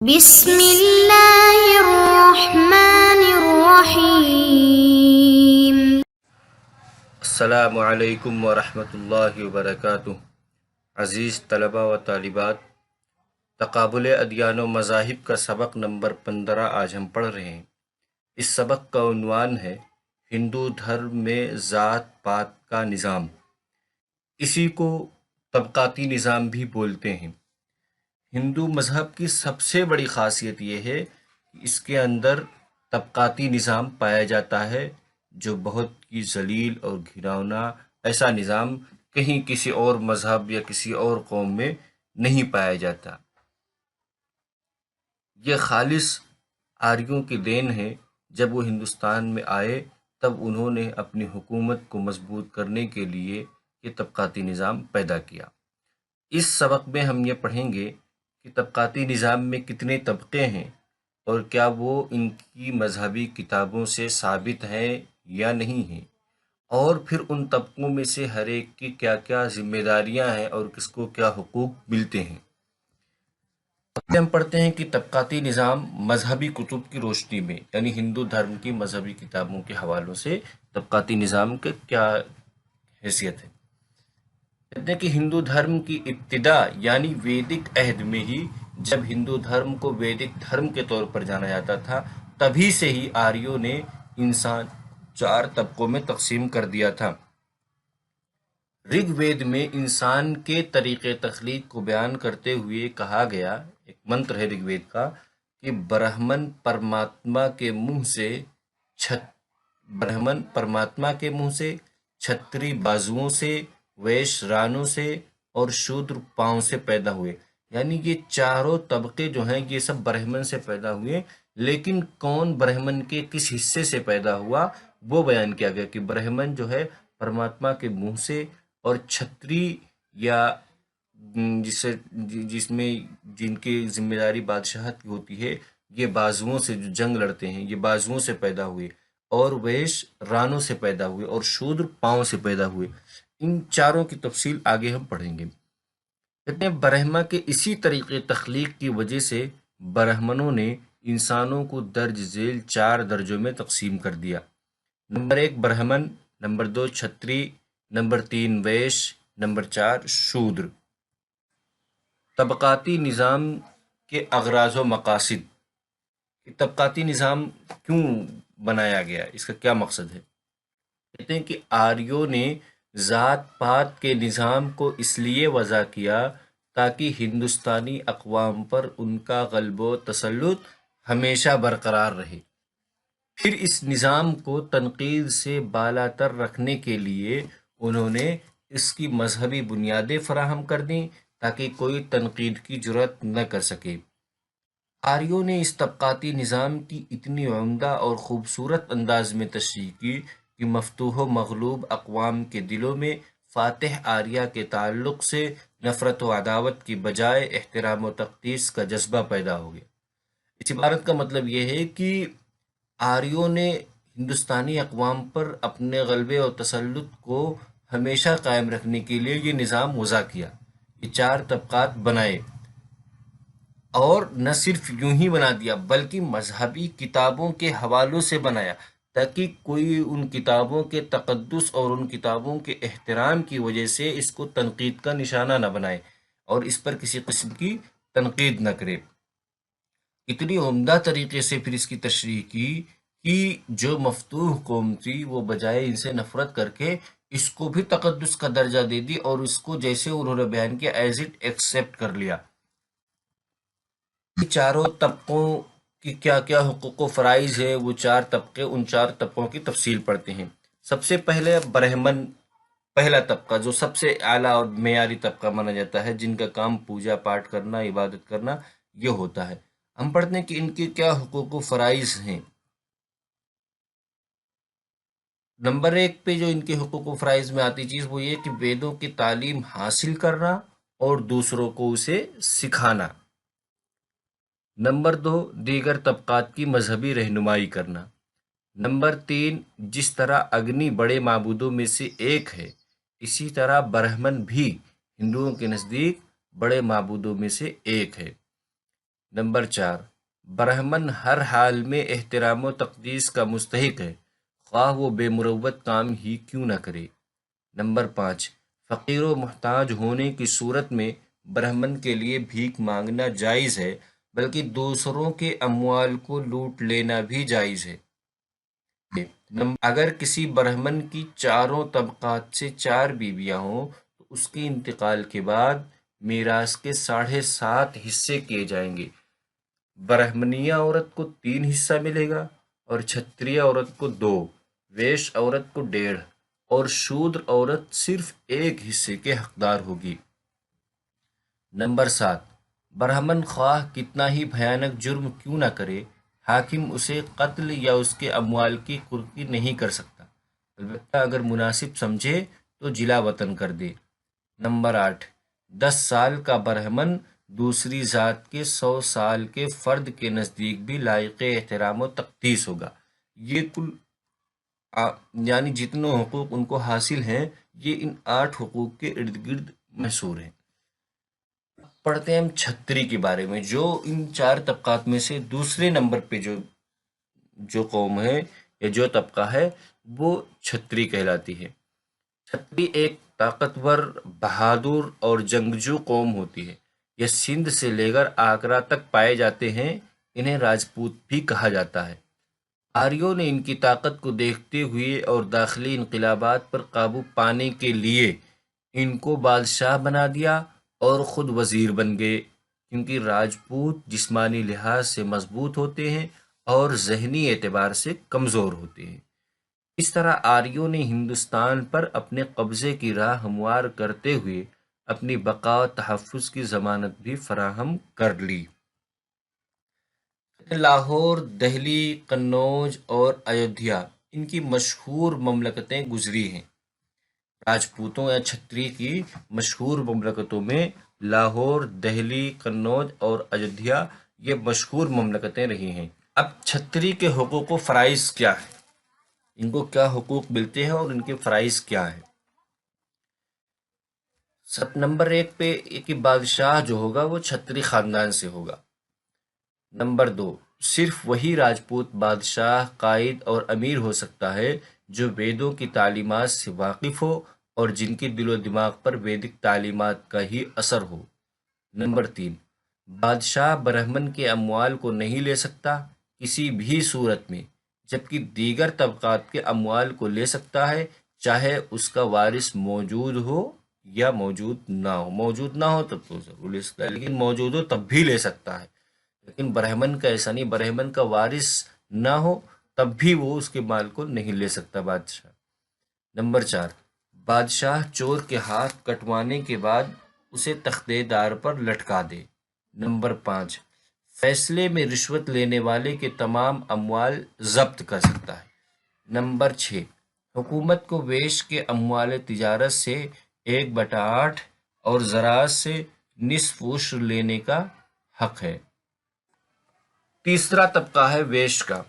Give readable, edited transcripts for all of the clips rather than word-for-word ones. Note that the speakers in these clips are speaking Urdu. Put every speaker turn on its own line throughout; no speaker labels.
بسم اللہ الرحمن الرحیم۔
السلام علیکم ورحمۃ اللہ وبرکاتہ۔ عزیز طلبہ و طالبات، تقابل ادیان و مذاہب کا سبق نمبر 15 آج ہم پڑھ رہے ہیں۔ اس سبق کا عنوان ہے ہندو دھرم میں ذات پات کا نظام۔ اسی کو طبقاتی نظام بھی بولتے ہیں۔ ہندو مذہب کی سب سے بڑی خاصیت یہ ہے کہ اس کے اندر طبقاتی نظام پایا جاتا ہے، جو بہت ہی ذلیل اور گھناؤنا ایسا نظام کہیں کسی اور مذہب یا کسی اور قوم میں نہیں پایا جاتا۔ یہ خالص آریوں کی دین ہے۔ جب وہ ہندوستان میں آئے تب انہوں نے اپنی حکومت کو مضبوط کرنے کے لیے یہ طبقاتی نظام پیدا کیا۔ اس سبق میں ہم یہ پڑھیں گے کہ طبقاتی نظام میں کتنے طبقے ہیں اور کیا وہ ان کی مذہبی کتابوں سے ثابت ہیں یا نہیں ہیں، اور پھر ان طبقوں میں سے ہر ایک کی کیا کیا ذمہ داریاں ہیں اور کس کو کیا حقوق ملتے ہیں۔ پہلے ہم پڑھتے ہیں کہ طبقاتی نظام مذہبی کتب کی روشنی میں، یعنی ہندو دھرم کی مذہبی کتابوں کے حوالوں سے طبقاتی نظام کی کیا حیثیت ہے۔ کہتے ہیں کہ ہندو دھرم کی ابتدا یعنی ویدک عہد میں ہی، جب ہندو دھرم کو ویدک دھرم کے طور پر جانا جاتا تھا، تبھی سے ہی آریوں نے انسان 4 طبقوں میں تقسیم کر دیا تھا۔ رگ وید میں انسان کے طریقے تخلیق کو بیان کرتے ہوئے کہا گیا، ایک منتر ہے رگ وید کا، کہ برہمن پرماتما کے منہ سے، چھتری بازوؤں سے، ویش رانوں سے اور شودر پاؤں سے پیدا ہوئے۔ یعنی یہ چاروں طبقے جو ہیں یہ سب برہمن سے پیدا ہوئے، لیکن کون برہمن کے کس حصے سے پیدا ہوا وہ بیان کیا گیا، کہ برہمن جو ہے پرماتما کے منہ سے، اور چھتری یا جس میں جن کی ذمہ داری بادشاہت کی ہوتی ہے، یہ بازوؤں سے جو جنگ لڑتے ہیں یہ بازوؤں سے پیدا ہوئے، اور ویش رانوں سے پیدا ہوئے، اور شودر پاؤں سے پیدا ہوئے۔ ان چاروں کی تفصیل آگے ہم پڑھیں گے۔ کہتے ہیں برہما کے اسی طریقے تخلیق کی وجہ سے برہمنوں نے انسانوں کو درج ذیل 4 درجوں میں تقسیم کر دیا۔ نمبر 1 برہمن، نمبر 2 چھتری، نمبر 3 ویش، نمبر 4 شودر۔ طبقاتی نظام کے اغراض و مقاصد۔ طبقاتی نظام کیوں بنایا گیا، اس کا کیا مقصد ہے؟ کہتے ہیں کہ آریوں نے ذات پات کے نظام کو اس لیے وضع کیا تاکہ ہندوستانی اقوام پر ان کا غلبہ و تسلط ہمیشہ برقرار رہے۔ پھر اس نظام کو تنقید سے بالاتر رکھنے کے لیے انہوں نے اس کی مذہبی بنیادیں فراہم کر دیں تاکہ کوئی تنقید کی جرات نہ کر سکے۔ آریوں نے اس طبقاتی نظام کی اتنی عمدہ اور خوبصورت انداز میں تشریح کی کہ مفتوح و مغلوب اقوام کے دلوں میں فاتح آریہ کے تعلق سے نفرت و عداوت کی بجائے احترام و تقدیس کا جذبہ پیدا ہو گیا۔ اس عبارت کا مطلب یہ ہے کہ آریوں نے ہندوستانی اقوام پر اپنے غلبے اور تسلط کو ہمیشہ قائم رکھنے کے لیے یہ نظام وضع کیا۔ یہ 4 طبقات بنائے، اور نہ صرف یوں ہی بنا دیا بلکہ مذہبی کتابوں کے حوالوں سے بنایا، تاکہ کوئی ان کتابوں کے تقدس اور ان کتابوں کے احترام کی وجہ سے اس کو تنقید کا نشانہ نہ بنائے اور اس پر کسی قسم کی تنقید نہ کرے۔ اتنی عمدہ طریقے سے پھر اس کی تشریح کی کہ جو مفتوح قوم تھی وہ بجائے ان سے نفرت کر کے اس کو بھی تقدس کا درجہ دے دی، اور اس کو جیسے انہوں نے بیان کیا ایز اٹ ایکسیپٹ کر لیا۔ چاروں طبقوں کی کیا کیا حقوق و فرائض ہے، وہ 4 طبقے، ان 4 طبقوں کی تفصیل پڑھتے ہیں۔ سب سے پہلے برہمن، پہلا طبقہ جو سب سے اعلیٰ اور معیاری طبقہ مانا جاتا ہے، جن کا کام پوجا پاٹ کرنا، عبادت کرنا یہ ہوتا ہے۔ ہم پڑھتے ہیں کہ ان کے کیا حقوق و فرائض ہیں۔ نمبر 1 پہ جو ان کے حقوق و فرائض میں آتی چیز وہ یہ کہ ویدوں کی تعلیم حاصل کرنا اور دوسروں کو اسے سکھانا۔ نمبر 2 دیگر طبقات کی مذہبی رہنمائی کرنا۔ نمبر 3 جس طرح اگنی بڑے معبودوں میں سے ایک ہے، اسی طرح برہمن بھی ہندوؤں کے نزدیک بڑے معبودوں میں سے ایک ہے۔ نمبر 4، برہمن ہر حال میں احترام و تقدیس کا مستحق ہے، خواہ وہ بے مروت کام ہی کیوں نہ کرے۔ نمبر 5، فقیر و محتاج ہونے کی صورت میں برہمن کے لیے بھیک مانگنا جائز ہے، بلکہ دوسروں کے اموال کو لوٹ لینا بھی جائز ہے۔ اگر کسی برہمن کی چاروں طبقات سے 4 بیویاں ہوں تو اس کے انتقال کے بعد میراث کے 7.5 حصے کیے جائیں گے۔ برہمنیہ عورت کو 3 حصہ ملے گا اور چھتریہ عورت کو 2، ویش عورت کو 1.5 اور شودر عورت صرف 1 حصے کے حقدار ہوگی۔ نمبر 7، برہمن خواہ کتنا ہی بھیانک جرم کیوں نہ کرے، حاکم اسے قتل یا اس کے اموال کی قربی نہیں کر سکتا، البتہ اگر مناسب سمجھے تو جلا وطن کر دے۔ نمبر 8، 10 سال کا برہمن دوسری ذات کے 100 سال کے فرد کے نزدیک بھی لائق احترام و تقدیس ہوگا۔ یہ کل یعنی جتنے حقوق ان کو حاصل ہیں یہ ان 8 حقوق کے ارد گرد محصور ہیں۔ پڑھتے ہیں ہم چھتری کے بارے میں، جو ان 4 طبقات میں سے دوسرے نمبر پہ جو قوم ہے یا جو طبقہ ہے وہ چھتری کہلاتی ہے۔ چھتری ایک طاقتور، بہادر اور جنگجو قوم ہوتی ہے۔ یہ سندھ سے لے کر آگرہ تک پائے جاتے ہیں۔ انہیں راجپوت بھی کہا جاتا ہے۔ آریوں نے ان کی طاقت کو دیکھتے ہوئے اور داخلی انقلابات پر قابو پانے کے لیے ان کو بادشاہ بنا دیا اور خود وزیر بن گئے، کیونکہ راجپوت جسمانی لحاظ سے مضبوط ہوتے ہیں اور ذہنی اعتبار سے کمزور ہوتے ہیں۔ اس طرح آریوں نے ہندوستان پر اپنے قبضے کی راہ ہموار کرتے ہوئے اپنی بقا و تحفظ کی ضمانت بھی فراہم کر لی۔ لاہور، دہلی، قنوج اور ایودھیا ان کی مشہور مملکتیں گزری ہیں۔ راجپوتوں یا چھتری کی مشہور مملکتوں میں لاہور، دہلی، قنوج اور ایودھیا یہ مشہور مملکتیں رہی ہیں۔ اب چھتری کے حقوق و فرائض کیا ہیں، ان کو کیا حقوق ملتے ہیں اور ان کے فرائض کیا ہیں۔ نمبر 1 پہ کہ بادشاہ جو ہوگا وہ چھتری خاندان سے ہوگا۔ نمبر 2، صرف وہی راجپوت بادشاہ، قائد اور امیر ہو سکتا ہے جو ویدوں کی تعلیمات سے واقف ہو اور جن کے دل و دماغ پر ویدک تعلیمات کا ہی اثر ہو۔ نمبر 3، بادشاہ برہمن کے اموال کو نہیں لے سکتا کسی بھی صورت میں، جبکہ دیگر طبقات کے اموال کو لے سکتا ہے، چاہے اس کا وارث موجود ہو یا موجود نہ ہو۔ موجود نہ ہو تب تو ضرور لے سکتا ہے، لیکن موجود ہو تب بھی لے سکتا ہے۔ لیکن برہمن کا ایسا نہیں، برہمن کا وارث نہ ہو تب بھی وہ اس کے مال کو نہیں لے سکتا بادشاہ۔ نمبر 4، بادشاہ چور کے ہاتھ کٹوانے کے بعد اسے تختے دار پر لٹکا دے۔ نمبر 5، فیصلے میں رشوت لینے والے کے تمام اموال ضبط کر سکتا ہے۔ نمبر 6، حکومت کو ویش کے اموال تجارت سے 1/8 اور زراعت سے نصف عشر لینے کا حق ہے۔ تیسرا طبقہ ہے ویش کا۔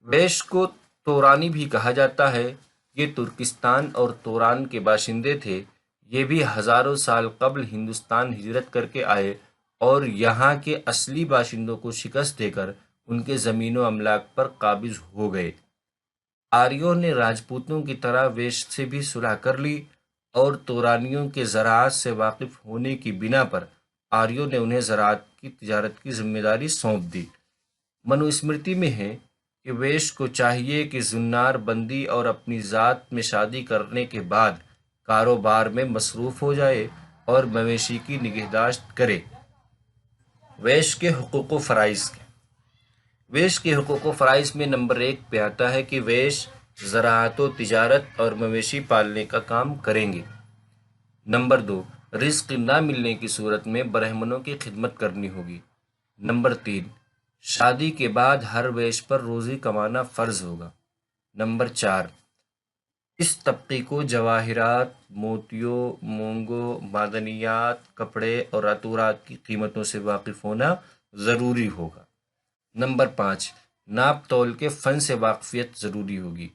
ویش کو تورانی بھی کہا جاتا ہے۔ یہ ترکستان اور توران کے باشندے تھے۔ یہ بھی ہزاروں سال قبل ہندوستان ہجرت کر کے آئے اور یہاں کے اصلی باشندوں کو شکست دے کر ان کے زمین و املاک پر قابض ہو گئے۔ آریوں نے راجپوتوں کی طرح ویش سے بھی صلح کر لی اور تورانیوں کے زراعت سے واقف ہونے کی بنا پر آریوں نے انہیں زراعت کی تجارت کی ذمہ داری سونپ دی۔ منو اسمرتی میں ہے کہ ویش کو چاہیے کہ زنار بندی اور اپنی ذات میں شادی کرنے کے بعد کاروبار میں مصروف ہو جائے اور مویشی کی نگہداشت کرے۔ ویش کے حقوق و فرائض کے ویش کے حقوق و فرائض میں نمبر 1 پہ آتا ہے کہ ویش زراعت و تجارت اور مویشی پالنے کا کام کریں گے۔ نمبر 2، رزق نہ ملنے کی صورت میں برہمنوں کی خدمت کرنی ہوگی۔ نمبر 3، شادی کے بعد ہر ویش پر روزی کمانا فرض ہوگا۔ نمبر 4، اس طبقے کو جواہرات، موتیوں، مونگوں، معدنیات، کپڑے اور عطورات کی قیمتوں سے واقف ہونا ضروری ہوگا۔ نمبر 5، ناپ تول کے فن سے واقفیت ضروری ہوگی۔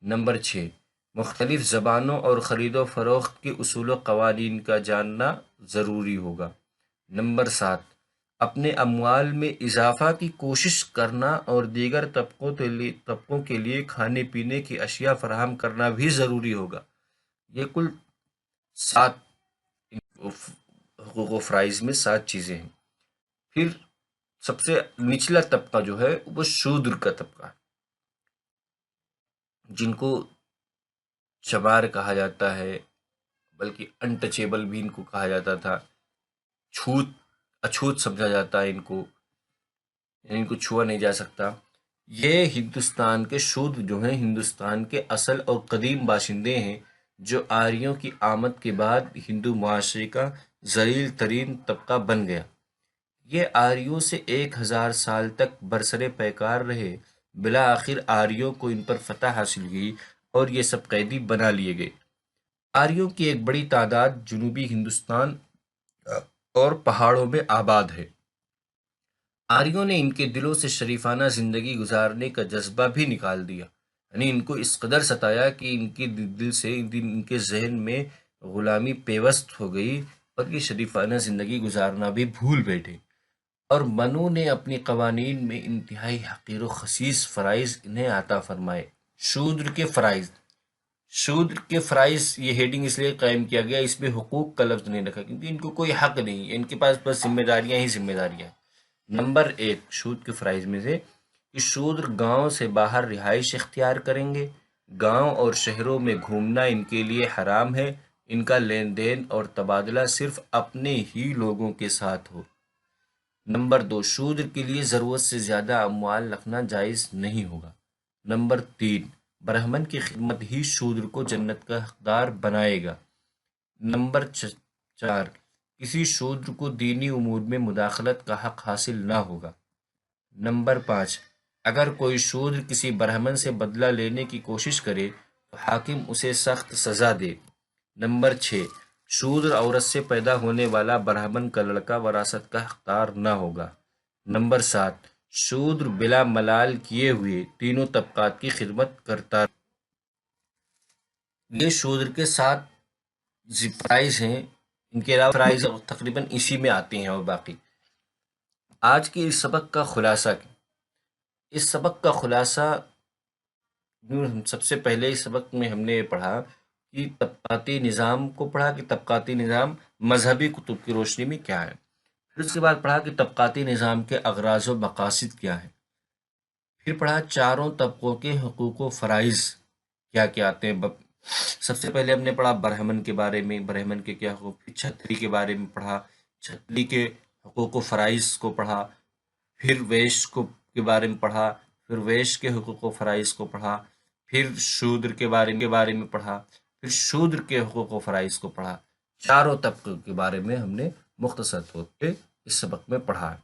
نمبر 6، مختلف زبانوں اور خرید و فروخت کے اصول و قوانین کا جاننا ضروری ہوگا۔ نمبر 7، اپنے اموال میں اضافہ کی کوشش کرنا اور دیگر طبقوں کے لیے کھانے پینے کی اشیاء فراہم کرنا بھی ضروری ہوگا۔ یہ کل 7 حقوق و فرائض میں 7 چیزیں ہیں۔ پھر سب سے نچلا طبقہ جو ہے وہ شودر کا طبقہ ہے، جن کو چمار کہا جاتا ہے، بلکہ انٹچیبل بھی ان کو کہا جاتا تھا، اچھوت سمجھا جاتا ہے ان کو، یعنی ان کو چھوا نہیں جا سکتا۔ یہ ہندوستان کے شودر جو ہیں ہندوستان کے اصل اور قدیم باشندے ہیں، جو آریوں کی آمد کے بعد ہندو معاشرے کا ذلیل ترین طبقہ بن گیا۔ یہ آریوں سے 1000 سال تک برسر پیکار رہے، بالآخر آریوں کو ان پر فتح حاصل ہوئی اور یہ سب قیدی بنا لیے گئے۔ آریوں کی ایک بڑی تعداد جنوبی ہندوستان اور پہاڑوں میں آباد ہے۔ آریوں نے ان کے دلوں سے شریفانہ زندگی گزارنے کا جذبہ بھی نکال دیا، یعنی ان کو اس قدر ستایا کہ ان کے دل سے ان کے ذہن میں غلامی پیوست ہو گئی اور یہ شریفانہ زندگی گزارنا بھی بھول بیٹھے، اور منو نے اپنی قوانین میں انتہائی حقیر و خسیس فرائض انہیں عطا فرمائے۔ شودر کے فرائض، شودر کے فرائض یہ ہیڈنگ اس لیے قائم کیا گیا، اس میں حقوق کا لفظ نہیں رکھا کیونکہ ان کو کوئی حق نہیں ہے، ان کے پاس بس ذمہ داریاں ہی ذمہ داریاں ہیں۔ نمبر 1 شود کے فرائض میں سے کہ شودر گاؤں سے باہر رہائش اختیار کریں گے، گاؤں اور شہروں میں گھومنا ان کے لیے حرام ہے، ان کا لین دین اور تبادلہ صرف اپنے ہی لوگوں کے ساتھ ہو۔ نمبر 2 شودر کے لیے ضرورت سے زیادہ اموال رکھنا جائز نہیں ہوگا۔ نمبر 3 برہمن کی خدمت ہی شودر کو جنت کا حقدار بنائے گا۔ نمبر 4 کسی شودر کو دینی امور میں مداخلت کا حق حاصل نہ ہوگا۔ نمبر 5 اگر کوئی شودر کسی برہمن سے بدلہ لینے کی کوشش کرے تو حاکم اسے سخت سزا دے۔ نمبر 6 شودر عورت سے پیدا ہونے والا برہمن کا لڑکا وراثت کا حقدار نہ ہوگا۔ نمبر 7 شودر بلا ملال کیے ہوئے تینوں طبقات کی خدمت کرتا رہے۔ یہ شودر کے 7 فرائض ہیں، ان کے علاوہ فرائض تقریباً اسی میں آتے ہیں اور باقی۔ آج کے اس سبق کا خلاصہ اس سبق کا خلاصہ سب سے پہلے اس سبق میں ہم نے پڑھا کہ طبقاتی نظام کو پڑھا کہ طبقاتی نظام مذہبی کتب کی روشنی میں کیا ہے، پھر اس کے بعد پڑھا کہ طبقاتی نظام کے اغراض و مقاصد کیا ہیں، پھر پڑھا چاروں طبقوں کے حقوق و فرائض کیا کیا آتے ہیں۔ سب سے پہلے ہم نے پڑھا برہمن کے بارے میں، برہمن کے کیا حقوق، پھر چھتری کے بارے میں پڑھا، چھتری کے حقوق و فرائض کو پڑھا، پھر ویش کے بارے میں پڑھا، پھر ویش کے حقوق و فرائض کو پڑھا، پھر شودر کے بارے میں پڑھا، پھر شودر کے حقوق و فرائض کو پڑھا۔ چاروں طبقوں کے بارے میں ہم نے مختصر طور پہ اس سبق میں پڑھا ہے۔